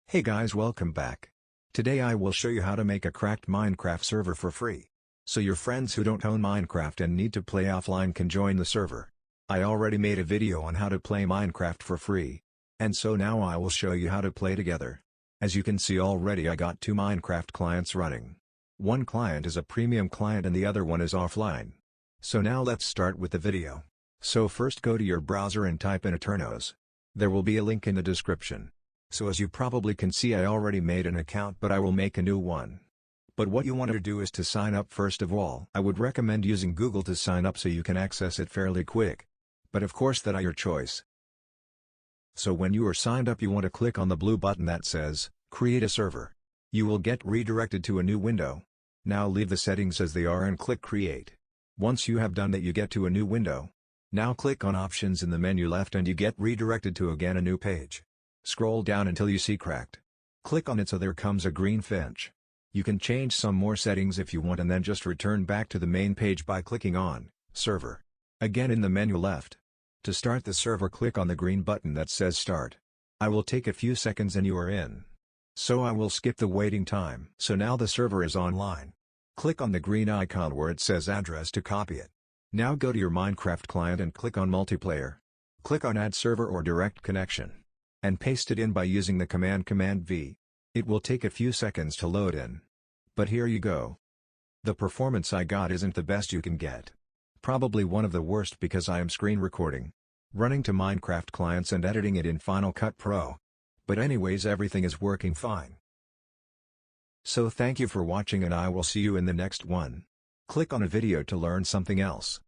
Hey guys, welcome back. Today I will show you how to make a cracked Minecraft server for free. So your friends who don't own Minecraft and need to play offline can join the server. I already made a video on how to play Minecraft for free. And so now I will show you how to play together. As you can see already I got two Minecraft clients running. One client is a premium client and the other one is offline. So now let's start with the video. So first go to your browser and type in Aternos. There will be a link in the description. So as you probably can see I already made an account but I will make a new one. But what you want to do is to sign up first of all. I would recommend using Google to sign up so you can access it fairly quick. But of course that are your choice. So when you are signed up you want to click on the blue button that says, Create a server. You will get redirected to a new window. Now leave the settings as they are and click Create. Once you have done that you get to a new window. Now click on Options in the menu left and you get redirected to again a new page. Scroll down until you see Cracked. Click on it so there comes a green finch. You can change some more settings if you want and then just return back to the main page by clicking on Server. Again in the menu left. To start the server click on the green button that says Start. I will take a few seconds and you are in. So I will skip the waiting time. So now the server is online. Click on the green icon where it says Address to copy it. Now go to your Minecraft client and click on Multiplayer. Click on Add Server or Direct Connection. And paste it in by using the Command V. It will take a few seconds to load in. But here you go. The performance I got isn't the best you can get. Probably one of the worst because I am screen recording. Running to Minecraft clients and editing it in Final Cut Pro. But anyways everything is working fine. So thank you for watching and I will see you in the next one. Click on a video to learn something else.